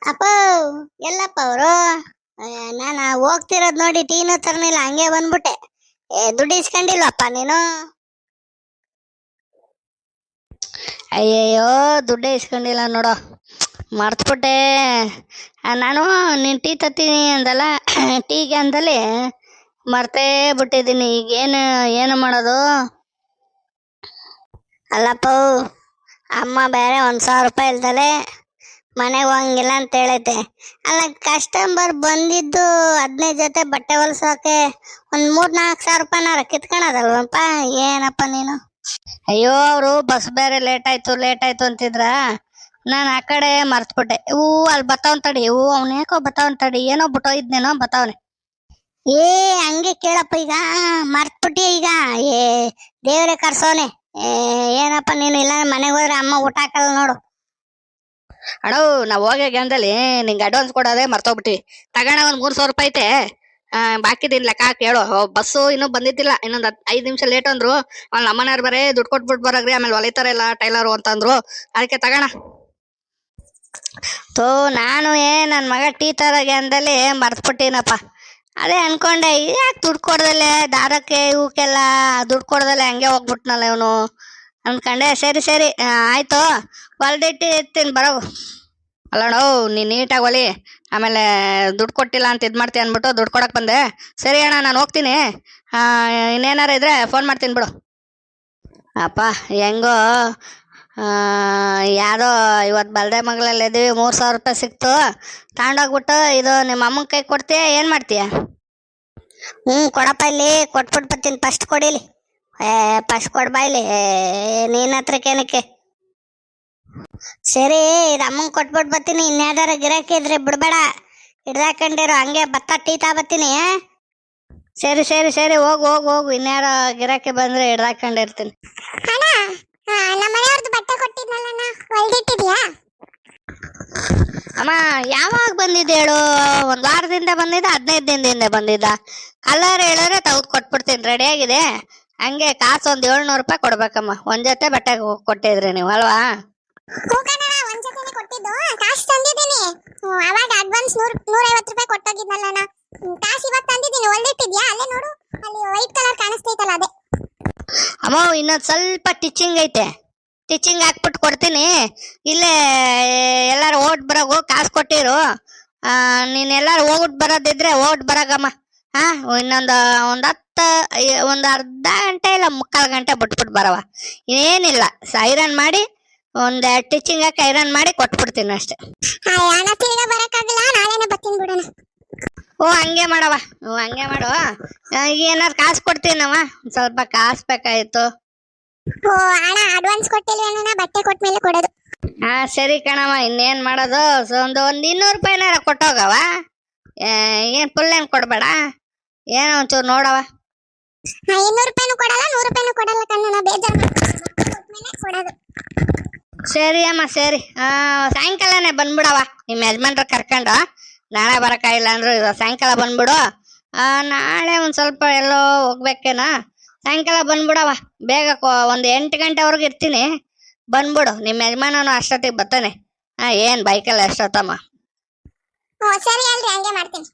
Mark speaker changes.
Speaker 1: ಅಪ್ಪ ಎಲ್ಲಪ್ಪ ಅವರು? ನಾನು ಹೋಗ್ತಿರೋದ್ ನೋಡಿ ಟೀನು ತರನಿಲ್ಲ, ಹಂಗೆ ಬಂದ್ಬಿಟ್ಟೆ. ದುಡ್ಡು ಇಸ್ಕೊಂಡಿಲ್ವಪ್ಪ ನೀನು? ಅಯ್ಯಯ್ಯೋ, ದುಡ್ಡೇ ಇಸ್ಕೊಂಡಿಲ್ಲ ನೋಡೋ, ಮರ್ತ್ಬಿಟ್ಟೆ. ನಾನು ನೀನು ಟೀ ತತ್ತೀನಿ ಅಂದಲ್ಲ, ಟೀಗೆ ಅಂದಲ್ಲಿ ಮರ್ತೇ ಬಿಟ್ಟಿದ್ದೀನಿ. ಈಗ ಏನು ಮಾಡೋದು? ಅಲ್ಲಪ್ಪ, ಅಮ್ಮ ಬೇರೆ 1,000 ರೂಪಾಯಿ ಇಲ್ದಲೆ ಮನೆಗೆ ಹೋಗಂಗಿಲ್ಲ ಅಂತ ಹೇಳೈತೆ. ಅಲ್ಲ, ಕಸ್ಟಮರ್ ಬಂದಿದ್ದು 15 ಜೊತೆ ಬಟ್ಟೆ ಹೊಲ್ಸೋಕೆ ಒಂದು 3-4 ಸಾವಿರ ರೂಪಾಯಿನಾರ ಕಿತ್ಕೊಳದಲ್ವಪ್ಪ. ಏನಪ್ಪ ನೀನು? ಅಯ್ಯೋ, ಅವರು ಬಸ್ ಬೇರೆ ಲೇಟ್ ಆಯ್ತು ಅಂತಿದ್ರ, ನಾನು ಆ ಕಡೆ ಮರ್ತ್ಬಿಟ್ಟೆ. ಅಲ್ಲಿ ಬತ್ತಾವನ್ ತಡಿ, ಅವ್ನು ಯಾಕೋ ಬತ್ತಾವನ್ ತಡಿ, ಏನೋ ಬಿಟ್ಟೋಗಿದ್ನೇನೋ ಬತ್ತಾವನೆ. ಹಂಗೆ ಕೇಳಪ್ಪ, ಈಗ ಮರ್ತ್ಬಿಟ್ಟಿ ಈಗ. ದೇವ್ರೆ ಕರ್ಸೋನೆ. ಏನಪ್ಪ ನೀನು? ಇಲ್ಲ ಮನೆಗೆ ಹೋದ್ರೆ ಅಮ್ಮ ಊಟ ಹಾಕಲ್ಲ ನೋಡು.
Speaker 2: ಅಣ್ಣ, ನಾವು ಹೋಗಿ ಗಂಧಲ್ಲಿ ನಿಂಗೆ ಅಡ್ವಾನ್ಸ್ ಕೊಡೋದೇ ಮರ್ತೋಗ್ಬಿಟ್ಟಿ. ತಗೋಣ, ಒಂದು 3,000 ರೂಪಾಯಿ ಐತೆ, ಬಾಕಿದಿನ್ ಲೆಕ್ಕ ಕೇಳು. ಬಸ್ಸು ಇನ್ನೂ ಬಂದಿದ್ದಿಲ್ಲ, ಇನ್ನೊಂದು 5 ನಿಮಿಷ ಲೇಟ್ ಅಂದ್ರು. ಅವ್ನ ಅಮ್ಮನವ್ರು ಬರೇ ದುಡ್ಡು ಕೊಟ್ಬಿಟ್ಟು ಬರೋಗ್ರಿ, ಆಮೇಲೆ ಹೊಲಿತಾರಲ್ಲ ಟೈಲರು ಅಂತಂದ್ರು, ಅದಕ್ಕೆ ತಗೋಣ.
Speaker 1: ನಾನು ನನ್ನ ಮಗ ಟೀ ತರಗೆ ಅಂದಲ್ಲಿ ಮರ್ತ್ಬಿಟ್ಟಿನಪ್ಪ. ಅದೇ ಅನ್ಕೊಂಡೆ, ಯಾಕೆ ದುಡ್ಡು ಕೊಡ್ದಲೆ ದಾರಕ್ಕೆ ಇವಕ್ಕೆಲ್ಲ ದುಡ್ಡು ಕೊಡ್ದಲೆ ಹಂಗೆ ಹೋಗ್ಬಿಟ್ನಲ್ಲ ಇವನು ಅಂದ್ಕೊಂಡೆ. ಸರಿ ಆಯ್ತು, ಹೊಲ್ದಿಟ್ಟು ಇರ್ತೀನಿ ಬರೋ.
Speaker 2: ಅಲ್ಲಣ್ಣ, ನೀನು ನೀಟಾಗಿ ಹೊಲಿ, ಆಮೇಲೆ ದುಡ್ಡು ಕೊಟ್ಟಿಲ್ಲ ಅಂತ ಇದು ಮಾಡ್ತೀನಿ ಅಂದ್ಬಿಟ್ಟು ದುಡ್ಡು ಕೊಡಕ್ಕೆ ಬಂದೆ. ಸರಿ ಅಣ್ಣ, ನಾನು ಹೋಗ್ತೀನಿ. ಇನ್ನೇನಾರ ಇದ್ರೆ ಫೋನ್ ಮಾಡ್ತೀನಿ ಬಿಡು.
Speaker 1: ಅಪ್ಪ ಹೆಂಗೋ, ಯಾರೋ ಇವತ್ತು ಬಲ್ದೆ ಮಗಳಲ್ಲಿ ಇದ್ದೀವಿ, 3,000 ರೂಪಾಯಿ ಸಿಕ್ತು, ತಗೊಂಡೋಗ್ಬಿಟ್ಟು ಇದು ನಿಮ್ಮ ಅಮ್ಮನ ಕೈ ಕೊಡ್ತೀಯ, ಏನು ಮಾಡ್ತೀಯ? ಕೊಡಪ್ಪ, ಇಲ್ಲಿ ಕೊಟ್ಬಿಟ್ಟು ಬರ್ತೀನಿ. ಫಸ್ಟ್ ಕೊಡಿಲಿ. ಫಸ್ಟ್ ಕೊಡ್ಬಾ ಇಲ್ಲಿ, ನೀನ್ ಹತ್ರಕ್ಕೆ ಏನಕ್ಕೆ? ಸರಿ, ಇದು ಅಮ್ಮಂಗೆ ಕೊಟ್ಬಿಟ್ಟು ಬರ್ತೀನಿ. ಇನ್ಯಾವ್ದಾರ ಗಿರಾಕಿ ಇದ್ರೆ ಬಿಡ್ಬೇಡ, ಹಿಡ್ದಾಕೊಂಡಿರೋ. ಹಂಗೆ ಭತ್ತ ಟೀ ಬರ್ತೀನಿ. ಸರಿ, ಹೋಗು. ಇನ್ಯಾರ ಗಿರಾಕಿ ಬಂದ್ರೆ ಹಿಡ್ದಾಕೊಂಡಿರ್ತೀನಿ. ಬಟ್ಟೆ ಕೊಟ್ಟಿದ್ನಲ್ಲ, ಹೊಲ್ದಿಟ್ಟಿದ್ಯಾ? ಅಮ್ಮ, ಯಾವಾಗ ಬಂದಿದ್ದ ಹೇಳು? 1 ವಾರದಿಂದ ಬಂದಿದ್ದ, 15 ದಿನದಿಂದ ಬಂದಿದ್ದ. ಕಲರ್ ಹೇಳಿದ್ರೆ ತೆಗೆದು ಕೊಟ್ಬಿಡ್ತೀನಿ, ರೆಡಿ ಆಗಿದೆ. ಹಂಗೆ ಕಾಸು ಒಂದು 700 ರೂಪಾಯಿ ಕೊಡ್ಬೇಕಮ್ಮ. ಒಂದ್ ಜೊತೆ ಬಟ್ಟೆ ಕೊಟ್ಟಿದ್ರಿ ನೀವು ಅಲ್ವಾ?
Speaker 3: ಕಾಸು ತಂದಿದ್ದೀನಿ, ಅವಾಗ ಅಡ್ವಾನ್ಸ್ 150 ರೂಪಾಯಿ ಕೊಟ್ಟೋಗಿದ್ನಲ್ಲ. ಕಾಸು ಇವತ್ತು ತಂದಿದ್ದೀನಿ, ಹೊಲ್ದಿಟ್ಟಿದ್ಯಾ? ಅಲ್ಲೇ ನೋಡು, ಅಲ್ಲಿ ವೈಟ್ ಕಲರ್ ಕಾಣಿಸ್ತೈತಲ್ಲ, ಅದೇ.
Speaker 1: ಅಮ್ಮ, ಇನ್ನೊಂದು ಸ್ವಲ್ಪ ಟಿಚಿಂಗ್ ಐತೆ, ಟಿಚಿಂಗ್ ಹಾಕ್ಬಿಟ್ಟು ಕೊಡ್ತೀನಿ. ಇಲ್ಲೇ ಎಲ್ಲಾರು ಓಟ್ ಬರೋಗು, ಕಾಸು ಕೊಟ್ಟಿರು. ನೀನ್ ಎಲ್ಲಾರು ಹೋಗ್ಬಿಟ್ಟು ಬರೋದಿದ್ರೆ ಹೋಗ್ಬಿಟ್ಟು ಬರಾಗಮ್ಮ. ಇನ್ನೊಂದು ಒಂದು ಅರ್ಧ ಗಂಟೆ ಇಲ್ಲ 3/4 ಗಂಟೆ ಬಿಟ್ಬಿಟ್ಟು ಬರವ. ಏನಿಲ್ಲ, ಐರನ್ ಮಾಡಿ ಒಂದ್ ಟಿಚಿಂಗ್ ಹಾಕಿ ಐರನ್ ಮಾಡಿ ಕೊಟ್ಬಿಡ್ತೀನಿ ಅಷ್ಟೇ. ಹಂಗೆ ಮಾಡವ, ಹಂಗೆ ಮಾಡುವ. ಈಗ ಏನಾರು ಕಾಸು ಕೊಡ್ತೀನವ, ಸ್ವಲ್ಪ ಕಾಸು ಬೇಕಾಯ್ತು.
Speaker 3: ಅಡ್ವಾನ್ಸ್ ಕೊಟ್ಟಿಲ್ವೇನ? ಬಟ್ಟೆ ಕೊಟ್ಮೇಲೆ ಕೊಡೋದು.
Speaker 1: ಸರಿ ಕಣವ, ಇನ್ನೇನ್ ಮಾಡೋದು? ಒಂದು 200 ರೂಪಾಯಿನಾರ ಕೊಟ್ಟೋಗವ. ಏನ್ ಫುಲ್ ಏನ್ ಕೊಡ್ಬೇಡ, ಏನೋ ಒಂಚೂರು ನೋಡವ.
Speaker 3: 200 ರೂಪಾಯಿನೂ ಕೊಡಲ್ಲ, 100 ರೂಪಾಯಿನೂ ಕೊಡಲ್ಲ ಕಣ್ಣ, ಬೇಜಾರು ಕೊಡೋದು.
Speaker 1: ಸರಿ ಅಮ್ಮ, ಸರಿ. ಸಾಯಂಕಾಲನೇ ಬಂದ್ಬಿಡವ, ನಿಮ್ಮ ಯಜಮಾನ್ರ ಕರ್ಕೊಂಡು. ನಾಳೆ ಬರಕ್ಕಾಗಿಲ್ಲ ಅಂದ್ರು ಸಾಯಂಕಾಲ ಬಂದ್ಬಿಡು. ನಾಳೆ ಒಂದ್ ಸ್ವಲ್ಪ ಎಲ್ಲೋ ಹೋಗ್ಬೇಕೇನ, ಸಾಯಂಕಾಲ ಬಂದ್ಬಿಡವ. ಬೇಗ ಒಂದು 8 ಗಂಟೆವರೆಗೂ ಇರ್ತೀನಿ, ಬಂದ್ಬಿಡು. ನಿಮ್ಮ ಯಜಮಾನನು ಅಷ್ಟೊತ್ತಿಗೆ ಬರ್ತಾನೆ. ಏನ್ ಬೈಕಲ್ಲಿ ಎಷ್ಟೊತ್ತಮ್ಮ?
Speaker 3: ಸರಿ ಅಲ್ರಿ, ಹಂಗೆ ಮಾಡ್ತೀನಿ.